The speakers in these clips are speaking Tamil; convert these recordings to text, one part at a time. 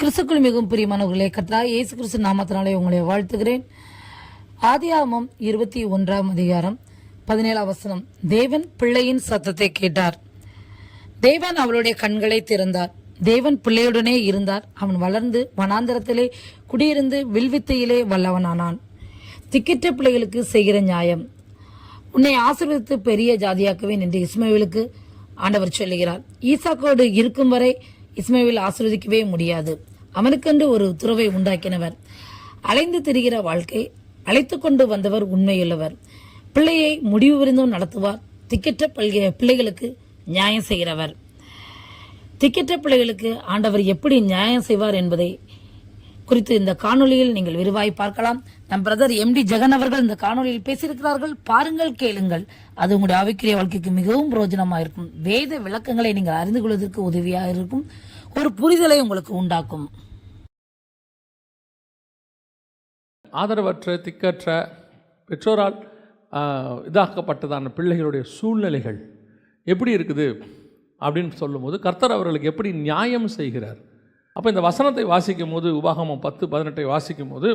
கிறிஸ்துக்குள் மிகவும் பிரியமானவர்களே, கர்த்தராகிய இயேசு கிறிஸ்து நாமத்தினாலே உங்களை வாழ்த்துகிறேன். ஆதியாகமம் 21 தேவன் பிள்ளையின் சத்தத்தை கேட்டார். தேவன் அவளுடைய கண்களை திறந்தார். தேவன் பிள்ளையுடனே இருந்தார். அவன் வளர்ந்து வனாந்தரத்திலே குடியிருந்து வில்வித்தையிலே வல்லவனானான். திக்கிட்ட பிள்ளைகளுக்கு செய்கிற நியாயம். உன்னை ஆசீர்வதித்து பெரிய ஜாதியாக்குவேன் என்று இஸ்மவேலுக்கு ஆண்டவர் சொல்லுகிறார். ஈசாக்கோடு இருக்கும் வரை இஸ்மவேல் ஆசீர்வதிக்கவே முடியாது. அவனுக்கென்று ஒரு உத்தரவை உண்டாக்கினவர். அலைந்து திரிகிற வாழ்க்கை, அழைத்து கொண்டு வந்தவர் உண்மையுள்ளவர். பிள்ளையை முடிவு விருந்தும் நடத்துவார். திக்கற்ற பிள்ளைகளுக்கு நியாயம் செய்கிறவர். திக்கற்ற பிள்ளைகளுக்கு ஆண்டவர் எப்படி நியாயம் செய்வார் என்பதை குறித்து இந்த காணொலியில் நீங்கள் விரிவாய் பார்க்கலாம். நம் பிரதர் MD ஜெகன் அவர்கள் இந்த காணொலியில் பேசியிருக்கிறார்கள். பாருங்கள், கேளுங்கள். அது உங்களுடைய ஆவிக்குரிய வாழ்க்கைக்கு மிகவும் பிரயோஜனமாக இருக்கும். வேத விளக்கங்களை நீங்கள் அறிந்து கொள்வதற்கு உதவியாக இருக்கும். ஒரு புரிதலை உங்களுக்கு உண்டாக்கும். ஆதரவற்ற, திக்கற்ற, பெற்றோரால் இதாக்கப்பட்டதான பிள்ளைகளுடைய சூழ்நிலைகள் எப்படி இருக்குது அப்படின்னு சொல்லும்போது கர்த்தர் அவர்களுக்கு எப்படி நியாயம் செய்கிறார். அப்போ இந்த வசனத்தை வாசிக்கும் போது, உபாகமம் 10:18 வாசிக்கும் போது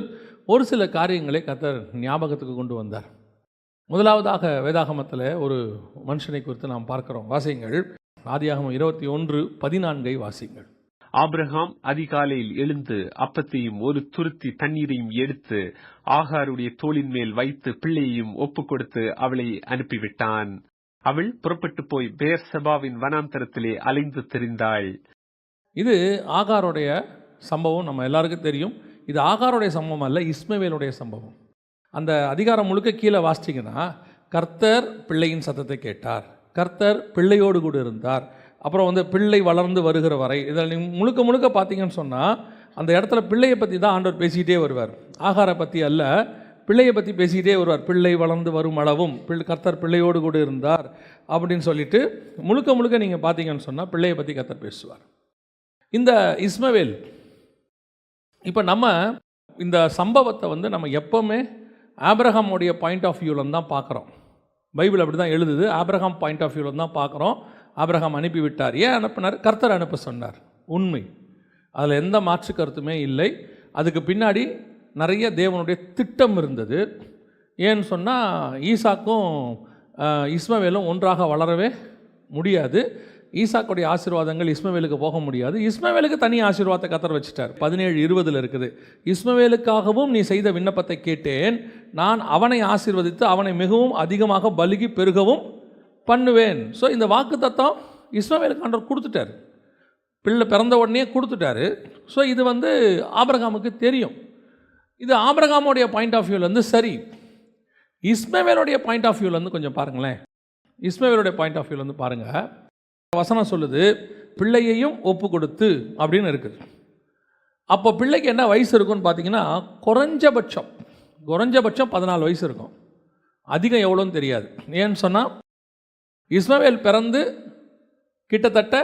ஒரு சில காரியங்களை கர்த்தர் ஞாபகத்துக்கு கொண்டு வந்தார். முதலாவதாக வேதாகமத்தில் ஒரு மனுஷனை குறித்து நாம் பார்க்கிறோம். வாசியுங்கள். ஆதியாகமம் 21:14 வாசியுங்கள். ஆபிரகாம் அதிகாலையில் எழுந்து அப்பத்தையும் ஒரு துருத்தி தண்ணீரையும் எடுத்து ஆகாருடைய தோளின் மேல் வைத்து பிள்ளையையும் ஒப்பு கொடுத்து அவளை அனுப்பிவிட்டான். அவள் புறப்பட்டு போய் பெயர்செபாவின் வனாந்தரத்திலே அலைந்து திரிந்தாள். இது ஆகாருடைய சம்பவம், நம்ம எல்லாருக்கும் தெரியும். இது ஆகாருடைய சம்பவம் அல்ல, இஸ்மவேலுடைய சம்பவம். அந்த அதிகாரம் முழுக்க கீழே வாசிச்சிங்கன்னா, கர்த்தர் பிள்ளையின் சத்தத்தை கேட்டார், கர்த்தர் பிள்ளையோடு கூட இருந்தார், அப்புறம் பிள்ளை வளர்ந்து வருகிற வரை. இதில் முழுக்க முழுக்க பார்த்தீங்கன்னு சொன்னால் அந்த இடத்துல பிள்ளையை பற்றி தான் ஆண்டவர் பேசிக்கிட்டே வருவார். ஆகாரை பற்றி அல்ல, பிள்ளையை பற்றி பேசிக்கிட்டே வருவார். பிள்ளை வளர்ந்து வரும் அளவும் கர்த்தர் பிள்ளையோடு கூட இருந்தார் அப்படின்னு சொல்லிட்டு முழுக்க முழுக்க நீங்கள் பார்த்தீங்கன்னு சொன்னால் பிள்ளையை பற்றி கர்த்தர் பேசுவார். இந்த இஸ்மவேல், இப்போ நம்ம இந்த சம்பவத்தை நம்ம எப்போவுமே ஆபிரகாமுடைய பாயிண்ட் ஆஃப் வியூவில் தான் பார்க்குறோம். பைபிள் அப்படி தான் எழுதுது. ஆபிரகாம் பாயிண்ட் ஆஃப் வியூவில் தான் பார்க்குறோம். ஆபிரகாம் அனுப்பிவிட்டார். ஏன் அனுப்பினார்? கர்த்தர் அனுப்ப சொன்னார். உண்மை, அதில் எந்த மாற்று கருத்துமே இல்லை. அதுக்கு பின்னாடி நிறைய தேவனுடைய திட்டம் இருந்தது. ஏன்னு சொன்னால் ஈசாக்கும் இஸ்மவேலும் ஒன்றாக வளரவே முடியாது. ஈசாக்குடைய ஆசீர்வாதங்கள் இஸ்மவேலுக்கு போக முடியாது. இஸ்மவேலுக்கு தனி ஆசீர்வாதத்தை கர்த்தர் வச்சுட்டார். 17:20 இருக்குது. இஸ்மவேலுக்காகவும் நீ செய்த விண்ணப்பத்தை கேட்டேன், நான் அவனை ஆசீர்வதித்து அவனை மிகவும் அதிகமாக பலுகி பெருகவும் பண்ணுவேன். ஸோ இந்த வாக்கு தத்தம் இஸ்மவேலுக்கு ஆண்டவர் கொடுத்துட்டார். பிள்ளை பிறந்த உடனே கொடுத்துட்டாரு. ஸோ இது ஆபிரகாமுக்கு தெரியும். இது ஆபிரகாமுடைய பாயிண்ட் ஆஃப் வியூலேருந்து சரி. இஸ்மவேலுடைய பாயிண்ட் ஆஃப் வியூலேருந்து கொஞ்சம் பாருங்களேன். இஸ்மவேலுடைய பாயிண்ட் ஆஃப் வியூலேருந்து பாருங்கள். வசனம் சொல்லுது, பிள்ளையையும் ஒப்பு கொடுத்து அப்படின்னு இருக்குது. அப்போ பிள்ளைக்கு என்ன வயசு இருக்குன்னு பார்த்தீங்கன்னா, குறைஞ்சபட்சம் 14 வயசு இருக்கும். அதிகம் எவ்வளோன்னு தெரியாது. ஏன்னு சொன்னால் இஸ்மவேல் பிறந்து கிட்டத்தட்ட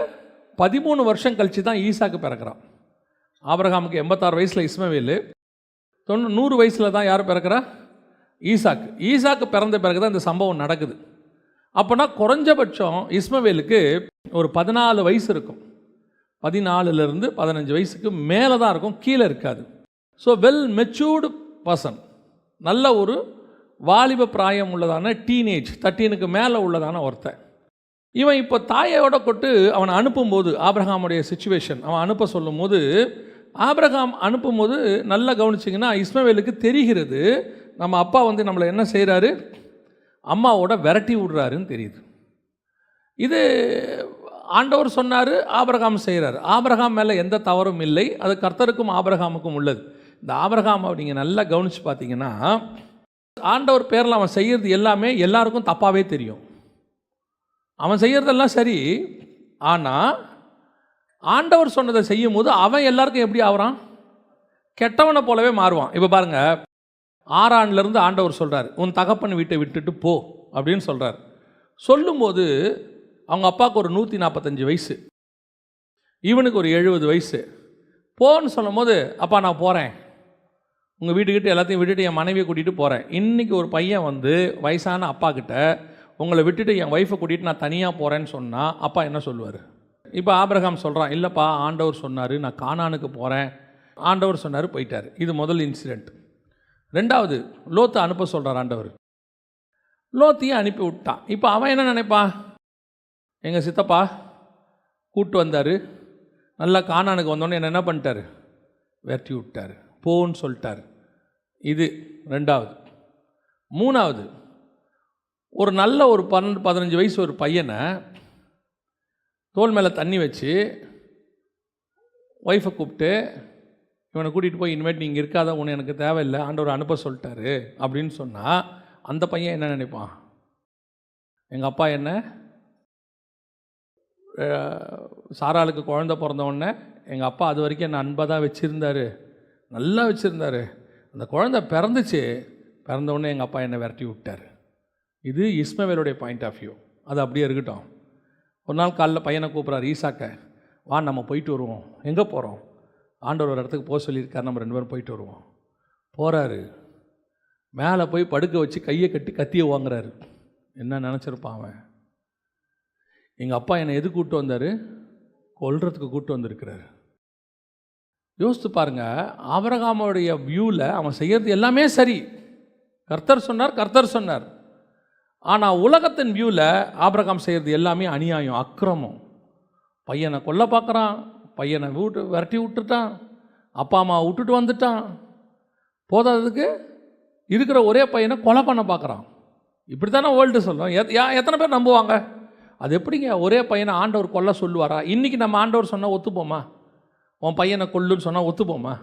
13 வருஷம் கழித்து தான் ஈசாக்கு பிறக்கிறான். ஆபிரகாமுக்கு 86 வயசில் இஸ்மவேல், 100 வயசில் தான் யார் பிறக்கிறா? ஈசாக்கு. ஈசாக்கு பிறந்த பிறகு தான் இந்த சம்பவம் நடக்குது. அப்போனா குறைஞ்சபட்சம் இஸ்மவேலுக்கு ஒரு 14 வயசு இருக்கும். 14லேருந்து 15 வயசுக்கு மேலே தான் இருக்கும், கீழே இருக்காது. ஸோ வெல் மெச்சூர்டு பர்சன், நல்ல ஒரு வாலிப பிராயம் உள்ளதான டீனேஜ் 13க்கு மேலே உள்ளதான ஒருத்தன். இவன் இப்போ தாயோட கொட்டு அவனை அனுப்பும்போது, ஆபிரகாமுடைய சிச்சுவேஷன், அவன் அனுப்ப சொல்லும் போது, ஆபிரகாம் அனுப்பும்போது நல்லா கவனிச்சிங்கன்னா இஸ்மவேலுக்கு தெரிகிறது, நம்ம அப்பா நம்மளை என்ன செய்கிறாரு, அம்மாவோட விரட்டி விடுறாருன்னு தெரியுது. இது ஆண்டவர் சொன்னார், ஆபிரகாம் செய்கிறார். ஆபிரகாம் மேலே எந்த தவறும் இல்லை, அது கர்த்தருக்கும் ஆபிரகாமுக்கும் உள்ளது. இந்த ஆபிரகாம் நீங்கள் நல்லா கவனித்து பார்த்தீங்கன்னா, ஆண்டவர் பேரில் அவன் செய்கிறது எல்லாமே எல்லாருக்கும் தப்பாகவே தெரியும். அவன் செய்கிறதெல்லாம் சரி, ஆனால் ஆண்டவர் சொன்னதை செய்யும் போது அவன் எல்லாருக்கும் எப்படி ஆகிறான்? கெட்டவனை போலவே மாறுவான். இப்போ பாருங்கள், 6 ஆண்டவர் சொல்கிறார், உன் தகப்பன் வீட்டை விட்டுட்டு போ அப்படின்னு சொல்கிறார். சொல்லும்போது அவங்க அப்பாவுக்கு ஒரு 145 வயசு, இவனுக்கு ஒரு 70 வயசு. போன்னு சொல்லும் போது, அப்பா நான் போகிறேன், உங்கள் வீட்டுக்கிட்ட எல்லாத்தையும் விட்டுட்டு என் மனைவியை கூட்டிகிட்டு போகிறேன். இன்றைக்கி ஒரு பையன் வயசான அப்பா கிட்ட உங்களை விட்டுட்டு என் ஒய்ஃபை கூட்டிகிட்டு நான் தனியாக போகிறேன்னு சொன்னால் அப்பா என்ன சொல்லுவார்? இப்போ ஆபிரகாம் சொல்கிறான், இல்லைப்பா ஆண்டவர் சொன்னார் நான் கானானுக்கு போகிறேன், ஆண்டவர் சொன்னார் போயிட்டார். இது முதல் இன்சிடெண்ட். ரெண்டாவது, லோத்தை அனுப்ப சொல்கிறார் ஆண்டவர். லோத்தையும் அனுப்பி விட்டான். இப்போ அவன் என்ன நினைப்பான், எங்கள் சித்தப்பா கூப்பிட்டு வந்தார், நல்லா கானானுக்கு வந்தோடனே என்ன பண்ணிட்டார், வெட்டி விட்டார், போன்னு சொல்லிட்டார். இது ரெண்டாவது. மூணாவது, ஒரு நல்ல ஒரு 12-15 வயசு ஒரு பையனை தோல் மேலே தண்ணி வச்சு ஒய்ஃபை கூப்பிட்டு இவனை கூட்டிகிட்டு போய் இனிமேட்டு நீங்கள் இருக்காத, உன்னை எனக்கு தேவையில்லை, ஆண்டவர் அனுப்ப சொல்லிட்டாரு அப்படின்னு சொன்னால் அந்த பையன் என்ன நினைப்பான், எங்கள் அப்பா என்ன சாராளுக்கு குழந்தை பிறந்தவுடனே எங்கள் அப்பா அது வரைக்கும் என்னை அன்பாக தான் வச்சுருந்தார், நல்லா வச்சுருந்தார், அந்த குழந்தை பிறந்துச்சு, பிறந்தவுடனே எங்கள் அப்பா என்னை விரட்டி விட்டார். இது இஸ்மவேலுடைய பாயிண்ட் ஆஃப் வியூ. அது அப்படியே இருக்கட்டும். ஒரு நாள் காலைல பையனை கூப்பிட்றாரு, ஈசாக்க வா நம்ம போயிட்டு வருவோம். எங்கே போகிறோம், ஆண்டவர் ஒரு இடத்துக்கு போக சொல்லியிருக்காரு, நம்ம 2 பேரும் போயிட்டு வருவோம். போகிறாரு, மேலே போய் படுக்க வச்சு கையை கட்டி கத்தியை வாங்குறாரு. என்ன நினச்சிருப்பான் அவன், எங்கள் அப்பா என்னை எது கூப்பிட்டு வந்தார், கொல்றதுக்கு கூப்பிட்டு வந்திருக்கிறாரு. யோசித்து பாருங்கள், ஆபிரகாமுடைய வியூவில் அவன் செய்கிறது எல்லாமே சரி, கர்த்தர் சொன்னார், கர்த்தர் சொன்னார். ஆனால் உலகத்தின் வியூவில் ஆபிரகாம் செய்கிறது எல்லாமே அநியாயம், அக்கிரமம். பையனை கொல்ல பார்க்குறான், பையனை விரட்டி விட்டுட்டான், அப்பா அம்மா விட்டுட்டு வந்துட்டான், போதாததுக்கு இருக்கிற ஒரே பையனை கொலை பண்ண பார்க்குறான். இப்படி தானே வேர்ல்டு சொல்லும். எத்தனை பேர் நம்புவாங்க? அது எப்படிங்க ஒரே பையனை ஆண்டவர் கொல்ல சொல்லுவாரா? இன்றைக்கி நம்ம ஆண்டவர் சொன்னால் ஒத்துப்போமா? உன் பையனை கொல்லுன்னு சொன்னால் ஒத்துப்போமா?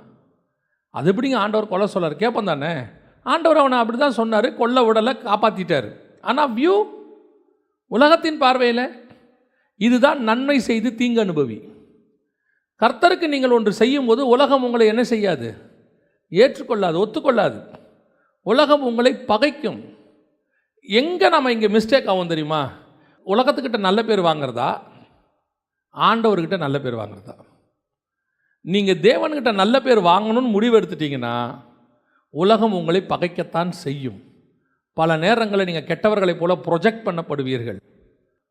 அது எப்படிங்க ஆண்டவர் கொல்ல சொல்லார்? கேட்போம் தானே. ஆண்டவர் அவனை அப்படி தான் சொன்னார், கொல்ல விடலை, காப்பாற்றிட்டார். ஆனால் வியூ உலகத்தின் பார்வையில் இதுதான் நன்மை செய்து தீங்கு அனுபவி. கர்த்தருக்கு நீங்கள் ஒன்று செய்யும்போது உலகம் உங்களை என்ன செய்யாது, ஏற்றுக்கொள்ளாது, ஒத்துக்கொள்ளாது. உலகம் உங்களை பகைக்கும். எங்கே நம்ம இங்கே மிஸ்டேக் ஆகும் தெரியுமா? உலகத்துக்கிட்ட நல்ல பேர் வாங்கிறதா, ஆண்டவர்கிட்ட நல்ல பேர் வாங்கிறதா? நீங்கள் தேவன்கிட்ட நல்ல பேர் வாங்கணும்னு முடிவு எடுத்துட்டிங்கன்னா உலகம் உங்களை பகைக்கத்தான் செய்யும். பல நேரங்களில் நீங்கள் கெட்டவர்களைப் போல ப்ரொஜெக்ட் பண்ணப்படுவீர்கள்.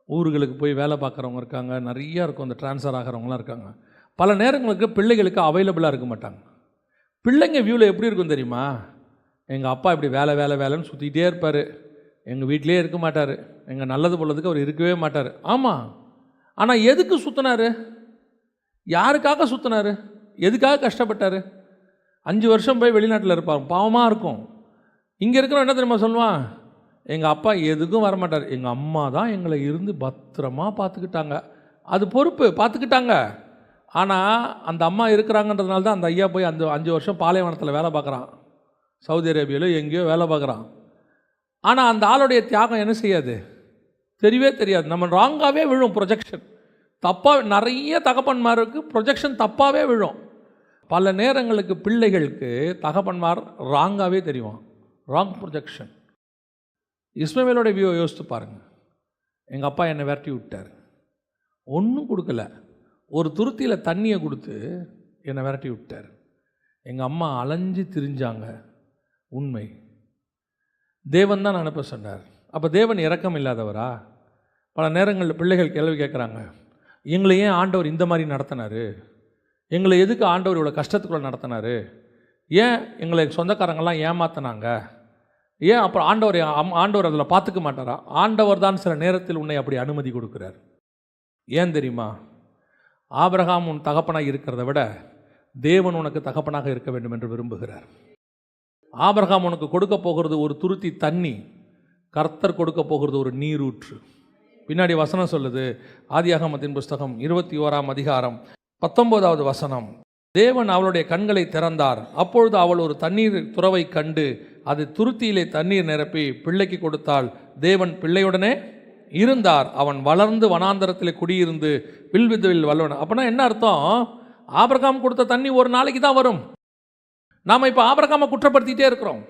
ஊர்களுக்கு போய் வேலை பார்க்குறவங்க இருக்காங்க, நிறையா இருக்கும், அந்த ட்ரான்ஸ்ஃபர் ஆகிறவங்களாம் இருக்காங்க. பல நேரங்களுக்கு பிள்ளைகளுக்கு அவைலபிளாக இருக்க மாட்டாங்க. பிள்ளைங்க வியூவில் எப்படி இருக்கும் தெரியுமா? எங்கள் அப்பா இப்படி வேலை வேலை வேலைன்னு சுற்றிக்கிட்டே இருப்பார், எங்கள் வீட்டிலே இருக்க மாட்டார், எங்கள் நல்லது போலதுக்கு அவர் இருக்கவே மாட்டார். ஆமாம், ஆனால் எதுக்கு சுற்றினார்? யாருக்காக சுற்றினார்? எதுக்காக கஷ்டப்பட்டார்? 5 வருஷம் போய் வெளிநாட்டில் இருப்பார், பாவமாக இருக்கும். இங்கே இருக்கிறவன் என்ன தெரியுமா சொல்லுவான், எங்கள் அப்பா எதுக்கும் வரமாட்டார், எங்கள் அம்மா தான் எங்களை இருந்து பத்திரமா பார்த்துக்கிட்டாங்க, அது பொறுப்பு, பார்த்துக்கிட்டாங்க. ஆனால் அந்த அம்மா இருக்கிறாங்கன்றதுனால தான் அந்த ஐயா போய் அந்த 5 வருஷம் பாலைவனத்தில் வேலை பார்க்குறான், சவுதி அரேபியாவில் எங்கேயோ வேலை பார்க்குறான். ஆனால் அந்த ஆளுடைய தியாகம் என்ன செய்யாது, தெரியவே தெரியாது. நம்ம ராங்காகவே விழும், ப்ரொஜெக்ஷன் தப்பாக. நிறைய தகப்பன்மாருக்கு ப்ரொஜெக்ஷன் தப்பாகவே விழும். பல நேரங்களுக்கு பிள்ளைகளுக்கு தகப்பன்மார் ராங்காகவே தெரியும், ராங் ப்ரொஜெக்ஷன். இஸ்மவேலோட வியூ யோசித்து பாருங்கள். எங்கள் அப்பா என்னை விரட்டி விட்டார், ஒன்றும் கொடுக்கல, ஒரு துருத்தியில் தண்ணியை கொடுத்து என்னை விரட்டி விட்டார். எங்கள் அம்மா அலைஞ்சு திரிஞ்சாங்க, உண்மை. தேவன் தான் அனுப்ப சொன்னார். அப்போ தேவன் இரக்கம் இல்லாதவரா? பல நேரங்களில் பிள்ளைகள் கேள்வி கேட்குறாங்க, எங்களை ஏன் ஆண்டவர் இந்த மாதிரி நடத்தினார், எங்களை எதுக்கு ஆண்டவர் இவ்வளோ கஷ்டத்துக்குள்ளே நடத்தினார், ஏன் எங்களை சொந்தக்காரங்கள்லாம் ஏமாத்தினாங்க, ஏன் அப்புறம் ஆண்டவர் அதில் பார்த்துக்க மாட்டாரா? ஆண்டவர் தான் சில நேரத்தில் உன்னை அப்படி அனுமதி கொடுக்குறார். ஏன் தெரியுமா? ஆபிரகாம் உன் தகப்பனாக இருக்கிறத விட தேவன் உனக்கு தகப்பனாக இருக்க வேண்டும் என்று விரும்புகிறார். ஆபிரகாம் உனக்கு கொடுக்க போகிறது ஒரு துருத்தி தண்ணி, கர்த்தர் கொடுக்க போகிறது ஒரு நீரூற்று. பின்னாடி வசனம் சொல்லுது, ஆதியாகமத்தின் புஸ்தகம் 21ஆம் அதிகாரம் 19வது வசனம், தேவன் அவளுடைய கண்களை திறந்தார், அப்பொழுது அவள் ஒரு தண்ணீர் துறவை கண்டு அது துருத்தியிலே தண்ணீர் நிரப்பி பிள்ளைக்கு கொடுத்தாள். தேவன் பிள்ளையுடனே இருந்தார், அவன் வளர்ந்து வனாந்தரத்தில் குடியிருந்து வில்வித்தையில் வல்லவன். அப்படின்னா என்ன அர்த்தம்? ஆபிரகாம் கொடுத்த தண்ணி ஒரு நாளைக்கு தான் வரும். நாம் இப்போ ஆபிரகாமை குற்றப்படுத்திகிட்டே இருக்கிறோம்,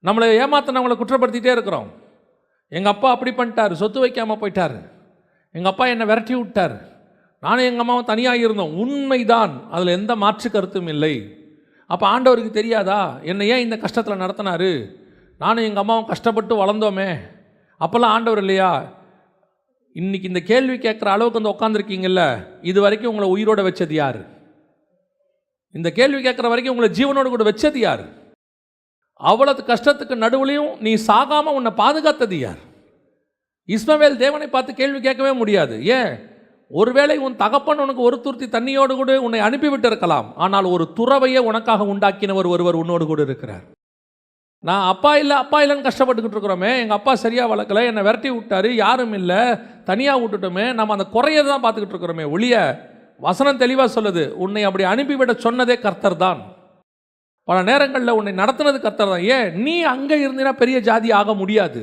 நம்மளை ஏமாத்தினவங்களை குற்றப்படுத்திகிட்டே இருக்கிறோம். எங்கள் அப்பா அப்படி பண்ணிட்டார், சொத்து வைக்காமல் போயிட்டார், எங்கள் அப்பா என்னை விரட்டி விட்டார், நானும் எங்கள் அம்மாவும் தனியாக இருந்தோம். உண்மைதான், அதில் எந்த மாற்று கருத்தும் இல்லை. அப்போ ஆண்டவருக்கு தெரியாதா என்னை ஏன் இந்த கஷ்டத்தில் நடத்தினார்? நானும் எங்கள் அம்மாவும் கஷ்டப்பட்டு வளர்ந்தோமே, அப்போல்லாம் ஆண்டவர் இல்லையா? இன்னைக்கு இந்த கேள்வி கேட்குற அளவுக்கு வந்து உட்காந்துருக்கீங்கல்ல, இது வரைக்கும் உங்களை உயிரோட வச்சது யார்? இந்த கேள்வி கேட்குற வரைக்கும் உங்களை ஜீவனோடு கூட வச்சது யார்? அவ்வளவு கஷ்டத்துக்கு நடுவுலையும் நீ சாகாம உன்னை பாதுகாத்தது யார்? இஸ்மவேல் தேவனை பார்த்து கேள்வி கேட்கவே முடியாது. ஏன்? ஒருவேளை உன் தகப்பன் உனக்கு ஒரு துருத்தி தண்ணியோடு கூட உன்னை அனுப்பிவிட்டு இருக்கலாம். ஆனால் ஒரு துறவையே உனக்காக உண்டாக்கினவர் ஒருவர் உன்னோடு கூட இருக்கிறார். நான் அப்பா இல்லைன்னு கஷ்டப்பட்டுக்கிட்டு இருக்கிறோமே, எங்கள் அப்பா சரியாக வளர்க்கல, என்னை விரட்டி விட்டாரு, யாரும் இல்லை, தனியாக விட்டுட்டோமே, நம்ம அந்த குறையை தான் பார்த்துக்கிட்டு இருக்கிறோமே ஒழிய, வசனம் தெளிவாக சொல்லுது, உன்னை அப்படி அனுப்பிவிட சொன்னதே கர்த்தர் தான். பல நேரங்களில் உன்னை நடத்துனது கர்த்தர் தான். ஏன்? நீ அங்கே இருந்தினா பெரிய ஜாதி ஆக முடியாது.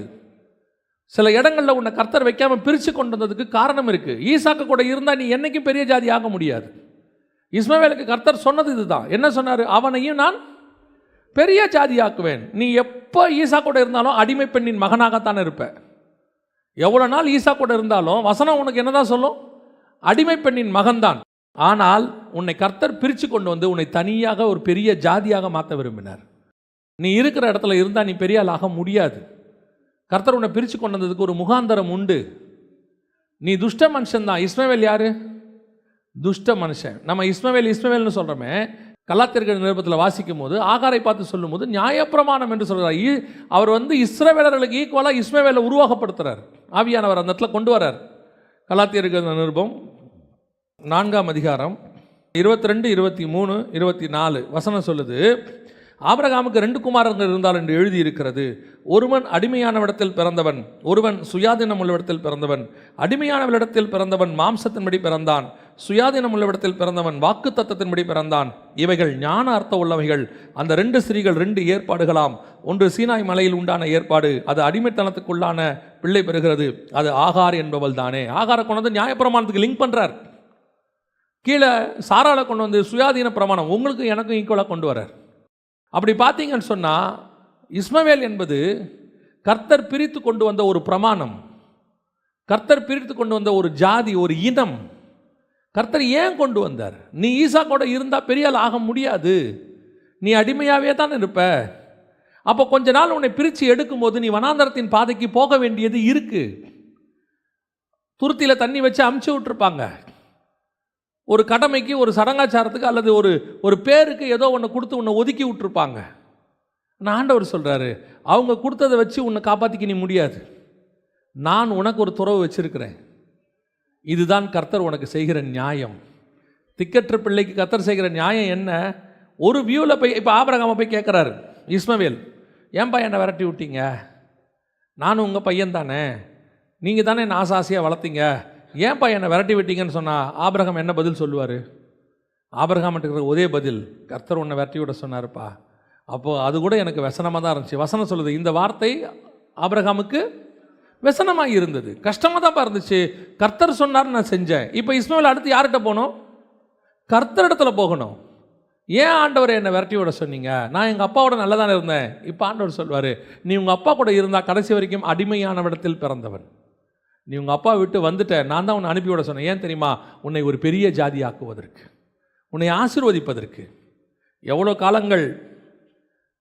சில இடங்களில் உன்னை கர்த்தர் வைக்காமல் பிரித்து கொண்டு வந்ததுக்கு காரணம் இருக்குது. ஈசாக்கு கூட இருந்தால் நீ என்னைக்கும் பெரிய ஜாதி ஆக முடியாது. இஸ்மவேலுக்கு கர்த்தர் சொன்னது இதுதான். என்ன சொன்னார்? அவனையும் நான் பெரிய ஜாதியாக்குவேன். நீ எப்போ ஈசா கூட இருந்தாலும் அடிமை பெண்ணின் மகனாகத்தான் இருப்ப. எவ்வளோ நாள் ஈசா கூட இருந்தாலும் வசனம் உனக்கு என்னதான் சொல்லும்? அடிமை பெண்ணின் மகன்தான். ஆனால் உன்னை கர்த்தர் பிரித்து கொண்டு வந்து உன்னை தனியாக ஒரு பெரிய ஜாதியாக மாற்ற விரும்பினார். நீ இருக்கிற இடத்துல இருந்தால் நீ பெரிய ஆள் ஆக முடியாது. கர்த்தர் உன்னை பிரித்து கொண்டு வந்ததுக்கு ஒரு முகாந்தரம் உண்டு. நீ துஷ்ட மனுஷன் தான். இஸ்மவேல் யாரு? துஷ்ட மனுஷன். நம்ம இஸ்மவேல்னு சொல்கிறோமே, கலாத்தியர்கள் நிருபத்தில் வாசிக்கும் போது ஆகாரை பார்த்து சொல்லும் போது நியாயப்பிரமாணம் என்று சொல்கிறார். அவர் இஸ்ரவேலர்களுக்கு ஈக்குவலாக இஸ்மவேலை உருவாக்கப்படுத்துகிறார். ஆவியானவர் அந்த இடத்துல கொண்டு வரார். கலாத்தியர்கள் நிருபம் 4ஆம் அதிகாரம் 22, 23, 24 வசனம் சொல்லுது, ஆபிரகாமுக்கு 2 குமாரர்கள் இருந்தால் என்று எழுதியிருக்கிறது. ஒருவன் அடிமையானவிடத்தில் பிறந்தவன், ஒருவன் சுயாதீனம் உள்ளவிடத்தில் பிறந்தவன். அடிமையானவளிடத்தில் பிறந்தவன் மாம்சத்தின்படி பிறந்தான், சுயாதீனம் உள்ளவிடத்தில் பிறந்தவன் வாக்கு தத்தத்தின்படி பிறந்தான். இவைகள் ஞான அர்த்தம் உள்ளவைகள். அந்த 2 ஸ்திரீகள் 2 ஏற்பாடுகளாம். ஒன்று சீனாய் மலையில் உண்டான ஏற்பாடு, அது அடிமைத்தனத்துக்குள்ளான பிள்ளை பெறுகிறது, அது ஆகார் என்பவள் தானே. ஆகாரை கொண்டு வந்து நியாயப்பிரமாணத்துக்கு லிங்க் பண்ணுறார். கீழே சாராளை கொண்டு வந்து சுயாதீன பிரமாணம் உங்களுக்கு எனக்கும் ஈக்குவலாக கொண்டு வரார். அப்படி பார்த்தீங்கன்னு சொன்னால் இஸ்மவேல் என்பது கர்த்தர் பிரித்து கொண்டு வந்த ஒரு பிரமாணம், கர்த்தர் பிரித்து கொண்டு வந்த ஒரு ஜாதி, ஒரு இனம். கர்த்தர் ஏன் கொண்டு வந்தார்? நீ ஈசா கூட இருந்தால் பெரிய ஆள் ஆக முடியாது, நீ அடிமையாகவே தான் இருப்ப. அப்போ கொஞ்ச நாள் உன்னை பிரித்து எடுக்கும்போது நீ வனாந்தரத்தின் பாதைக்கு போக வேண்டியது இருக்கு. துருத்தியில் தண்ணி வச்சு அமுச்சு விட்டுருப்பாங்க. ஒரு கடமைக்கு, ஒரு சடங்காச்சாரத்துக்கு, அல்லது ஒரு பேருக்கு ஏதோ ஒன்று கொடுத்து உன்னை ஒதுக்கி விட்டுருப்பாங்க. நான் ஆண்டவர் சொல்கிறாரு, அவங்க கொடுத்ததை வச்சு உன்னை காப்பாற்றிக்க நீ முடியாது. நான் உனக்கு ஒரு துறவு வச்சிருக்கிறேன். இதுதான் கர்த்தர் உனக்கு செய்கிற நியாயம். திக்கற்ற பிள்ளைக்கு கர்த்தர் செய்கிற நியாயம் என்ன? ஒரு வியூவில் போய் இப்போ ஆபிரகாமை போய் கேட்குறாரு இஸ்மவேல், ஏன்பா என்னை விரட்டி விட்டீங்க? நானும் உங்கள் பையன் தானே, நீங்கள் தானே என்னை ஆசாசியாக வளர்த்தீங்க, ஏன்பா என்னை விரட்டி விட்டீங்கன்னு சொன்னால் ஆபிரகாம் என்ன பதில் சொல்லுவார்? ஆபிரகாம்கிட்ட இருக்கிற ஒரே பதில், கர்த்தர் உன்னை விரட்டி விட சொன்னார்ப்பா. அப்போது அது கூட எனக்கு வசனமாக தான் இருந்துச்சு. வசனம் சொல்லுது, இந்த வார்த்தை ஆபிரகாமுக்கு வசனமாக இருந்தது. கஷ்டமாக தான் இருந்துச்சு. கர்த்தர் சொன்னார்னு நான் செஞ்சேன். இப்போ இஸ்மவேல் அடுத்து யார்கிட்ட போகணும்? கர்த்தர் இடத்துல போகணும். ஏன் ஆண்டவர் என்னை விரட்டி விட சொன்னீங்க? நான் எங்கள் அப்பாவோட நல்லா தானே இருந்தேன். இப்போ ஆண்டவர் சொல்வார், நீ உங்கள் அப்பா கூட இருந்தால் கடைசி வரைக்கும் அடிமையானவிடத்தில் பிறந்தவன். நீ உங்கள் அப்பா விட்டு வந்துட்ட, நான் தான் உன்னை அனுப்பிவிட சொன்னேன். ஏன் தெரியுமா? உன்னை ஒரு பெரிய ஜாதி ஆக்குவதற்கு, உன்னை ஆசீர்வதிப்பதற்கு. எவ்வளோ காலங்கள்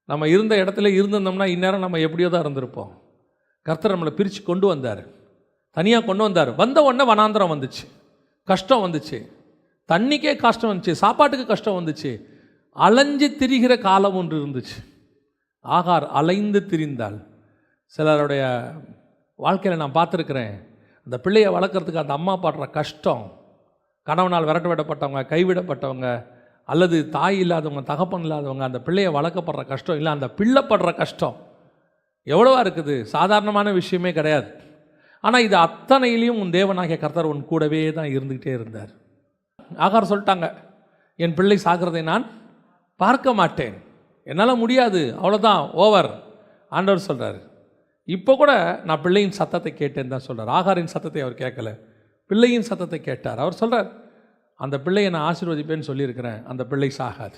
நம்ம இருந்த இடத்துல இருந்திருந்தோம்னா இந்நேரம் நம்ம எப்படியோ தான் இருந்திருப்போம். கர்த்தர் நம்மளை பிரித்து கொண்டு வந்தார், தனியாக கொண்டு வந்தார். வந்த உடனே வனாந்தரம் வந்துச்சு, கஷ்டம் வந்துச்சு, தண்ணிக்கே கஷ்டம் வந்துச்சு, சாப்பாட்டுக்கு கஷ்டம் வந்துச்சு, அலைஞ்சு திரிகிற காலம் ஒன்று இருந்துச்சு. ஆகார் அலைந்து திரிந்தாள். சிலருடைய வாழ்க்கையில் நான் பார்த்துருக்கிறேன், அந்த பிள்ளையை வளர்க்குறதுக்கு அந்த அம்மா படுற கஷ்டம், கணவனால் விரட்ட விடப்பட்டவங்க, கைவிடப்பட்டவங்க, அல்லது தாய் இல்லாதவங்க, தகப்பன் இல்லாதவங்க, அந்த பிள்ளையை வளர்க்கப்படுற கஷ்டம், இல்லை அந்த பிள்ளைப்படுற கஷ்டம் எவ்வளவா இருக்குது. சாதாரணமான விஷயமே கிடையாது. ஆனால் இது அத்தனையிலையும் உன் தேவனாகிய கர்த்தர் உன் கூடவே தான் இருந்துக்கிட்டே இருந்தார். ஆகார் சொல்லிட்டாங்க, என் பிள்ளை சாகிறதை நான் பார்க்க மாட்டேன், என்னால் முடியாது, அவ்வளோதான், ஓவர். ஆண்டவர் சொல்கிறார், இப்போ கூட நான் பிள்ளையின் சத்தத்தை கேட்டேன்னு தான் சொல்கிறார். ஆகாரின் சத்தத்தை அவர் கேட்கல, பிள்ளையின் சத்தத்தை கேட்டார். அவர் சொல்கிறார், அந்த பிள்ளையை நான் ஆசீர்வதிப்பேன்னு சொல்லியிருக்கிறேன், அந்த பிள்ளை சாகாது.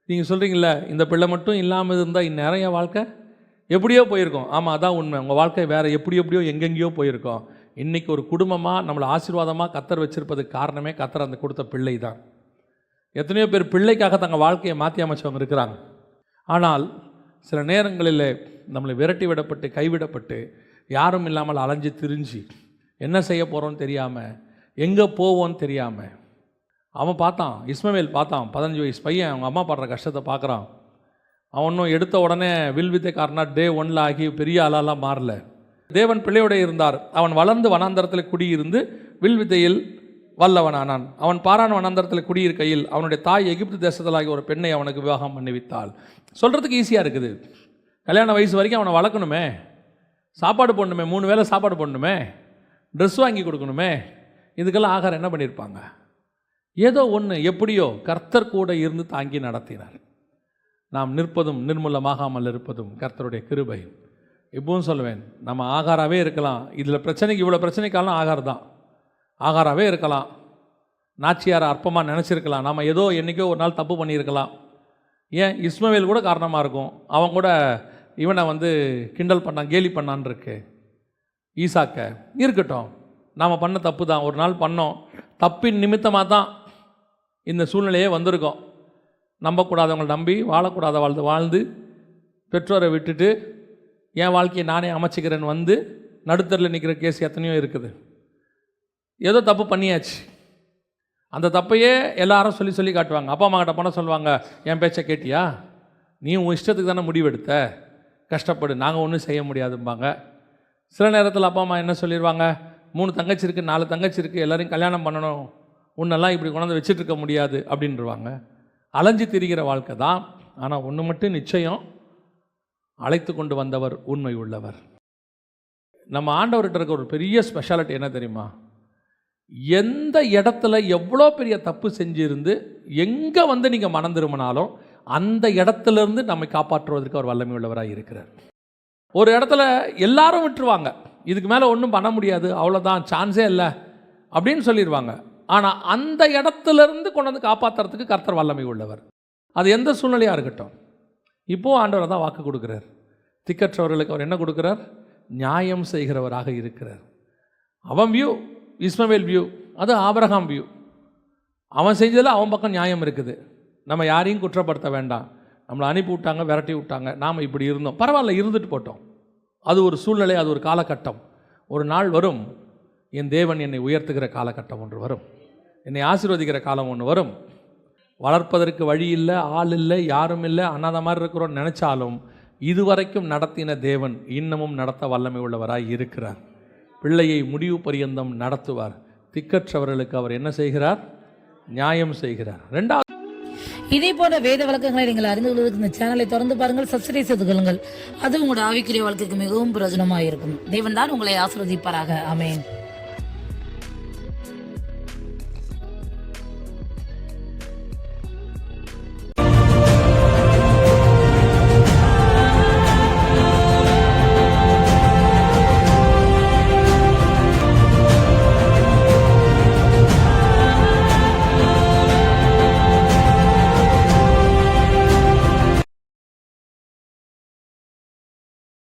நீங்கள் சொல்கிறீங்களே, இந்த பிள்ளை மட்டும் இல்லாமல் இருந்தால் இந்நேரம் என் வாழ்க்கை எப்படியோ போயிருக்கோம். ஆமாம், அதான் உண்மை. உங்கள் வாழ்க்கை வேறு எப்படியோ எங்கெங்கேயோ போயிருக்கோம். இன்றைக்கி ஒரு குடும்பமாக நம்மளை ஆசீர்வாதமாக கர்த்தர் வச்சிருப்பதுக்கு காரணமே கர்த்தர் அந்த கொடுத்த பிள்ளை தான். எத்தனையோ பேர் பிள்ளைக்காக தங்கள் வாழ்க்கையை மாற்றி அமைச்சவங்க இருக்கிறாங்க. ஆனால் சில நேரங்களில் நம்மளை விரட்டி விடப்பட்டு, கைவிடப்பட்டு, யாரும் இல்லாமல் அலைஞ்சு திரிஞ்சு என்ன செய்ய போகிறோன்னு தெரியாமல், எங்கே போவோன்னு தெரியாமல் அவன் பார்த்தான். இஸ்மவேல் பார்த்தான், 15 வயசு பையன் அவங்க அம்மா படுற கஷ்டத்தை பார்க்குறான். அவனும் எடுத்த உடனே வில்வித்தைக்காரனா டே 1 ஆகி பெரிய ஆளாலாம் மாறல. தேவன் பிள்ளையோட இருந்தார். அவன் வளர்ந்து வனாந்தரத்தில் குடியிருந்து வில்வித்தையில் வல்லவனானான். அவன் பாரான் வனாந்தரத்தில் குடியிருக்கையில் அவனுடைய தாய் எகிப்து தேசத்திலாகிய ஒரு பெண்ணை அவனுக்கு விவாகம் பண்ணிவித்தாள். சொல்கிறதுக்கு ஈஸியாக இருக்குது. கல்யாண வயசு வரைக்கும் அவனை வளர்க்கணுமே, சாப்பாடு போடணுமே, 3 வேளை சாப்பாடு போடணுமே, ட்ரெஸ் வாங்கி கொடுக்கணுமே. இதுக்கெல்லாம் ஆகார் என்ன பண்ணியிருப்பாங்க? ஏதோ ஒன்று எப்படியோ கர்த்தர் கூட இருந்து தாங்கி நடத்தினார். நாம் நிற்பதும் நிர்மூலமாகாமல் இருப்பதும் கர்த்தருடைய கிருபை. இப்பவும் சொல்லுவேன், நம்ம ஆகாராகவே இருக்கலாம். இதில் பிரச்சனைக்கு இவ்வளோ பிரச்சனைக்காலம் ஆகார் தான். ஆகாராகவே இருக்கலாம். நாச்சியாரை அற்பமாக நினச்சிருக்கலாம். நம்ம ஏதோ என்றைக்கோ ஒரு நாள் தப்பு பண்ணியிருக்கலாம். ஏன் இஸ்மவேல் கூட காரணமாக இருக்கும். அவன் கூட இவனை கிண்டல் பண்ணான், கேலி பண்ணான்னு இருக்கு. ஈசாக்க இருக்கட்டும், நாம் பண்ண தப்பு தான், ஒரு நாள் பண்ணோம். தப்பின் நிமித்தமாக தான் இந்த சூழ்நிலையே வந்திருக்கோம். நம்பக்கூடாதவங்களை நம்பி வாழக்கூடாத வாழ்ந்து பெற்றோரை விட்டுட்டு என் வாழ்க்கையை நானே அமைச்சிக்கிறேன்னு நடுத்தரில் நிற்கிற கேஸ் எத்தனையோ இருக்குது. ஏதோ தப்பு பண்ணியாச்சு. அந்த தப்பையே எல்லாரும் சொல்லி காட்டுவாங்க. அப்பா அம்மா கிட்ட போனால் சொல்லுவாங்க, என் பேச்சை கேட்டியா, நீ உன் இஷ்டத்துக்கு தானே முடிவெடுத்த, கஷ்டப்படு, நாங்கள் ஒன்றும் செய்ய முடியாதும்பாங்க. சில நேரத்தில் அப்பா அம்மா என்ன சொல்லிடுவாங்க, 3 தங்கச்சி இருக்குது, 4 தங்கச்சி இருக்குது, எல்லோரையும் கல்யாணம் பண்ணணும், உன்னெல்லாம் இப்படி கொண்டாந்து வச்சுட்டு இருக்க முடியாது அப்படின்றவாங்க. அலைஞ்சு திரிகிற வாழ்க்கை தான். ஆனால் ஒன்று மட்டும் நிச்சயம், அழைத்து கொண்டு வந்தவர் உண்மை உள்ளவர். நம்ம ஆண்டவர்கிட்ட இருக்க ஒரு பெரிய ஸ்பெஷாலிட்டி என்ன தெரியுமா? எந்த இடத்துல எவ்வளோ பெரிய தப்பு செஞ்சிருந்து எங்கே நீங்கள் மனம் திரும்பினாலும் அந்த இடத்துலேருந்து நம்மை காப்பாற்றுவதற்கு அவர் வல்லமை உள்ளவராக இருக்கிறார். ஒரு இடத்துல எல்லாரும் விட்டுருவாங்க, இதுக்கு மேலே ஒன்றும் பண்ண முடியாது, அவ்வளோதான், சான்ஸே இல்லை அப்படின்னு சொல்லிடுவாங்க. ஆனால் அந்த இடத்துலேருந்து கொண்டு வந்து காப்பாற்றுறதுக்கு கர்த்தர் வல்லமை உள்ளவர். அது எந்த சூழ்நிலையாக இருக்கட்டும். இப்போது ஆண்டவர் தான் வாக்கு கொடுக்குறார். திக்கற்றவர்களுக்கு அவர் என்ன கொடுக்குறார்? நியாயம் செய்கிறவராக இருக்கிறார். அவன் வியூ இஸ்மவேல் வியூ, அது ஆபிரகாம் வியூ. அவன் செஞ்சதில் அவன் பக்கம் நியாயம் இருக்குது. நம்ம யாரையும் குற்றப்படுத்த வேண்டாம். நம்மளை அனுப்பி விட்டாங்க, விரட்டி விட்டாங்க, நாம் இப்படி இருந்தோம், பரவாயில்ல, இருந்துட்டு போட்டோம். அது ஒரு சூழ்நிலை, அது ஒரு காலகட்டம். ஒரு நாள் வரும், என் தேவன் என்னை உயர்த்துகிற காலகட்டம் ஒன்று வரும், என்னை ஆசீர்வதிக்கிற காலம் ஒன்று வரும். வளர்ப்பதற்கு வழி இல்லை, ஆள் இல்லை, யாரும் இல்லை, அனாத மாதிரி இருக்கிறோன்னு நினச்சாலும் இதுவரைக்கும் நடத்தின தேவன் இன்னமும் நடத்த வல்லமை உள்ளவராய் இருக்கிறார். பிள்ளையை முடிவு பரியந்தம் நடத்துவார். திக்கற்றவர்களுக்கு அவர் என்ன செய்கிறார்? நியாயம் செய்கிறார். 2வது, இதே போல வேத வழக்கங்களை நீங்கள் அறிந்து கொள்வதற்கு இந்த சேனலை தொடர்ந்து பாருங்கள், சப்ஸ்கிரைப் செய்து கொள்ளுங்கள். அது உங்களோட ஆவிக்குரிய வாழ்க்கைக்கு மிகவும் பிரயோஜனமாக இருக்கும். தேவன் தான் உங்களை ஆசீர்வதிப்பாராக. ஆமென்.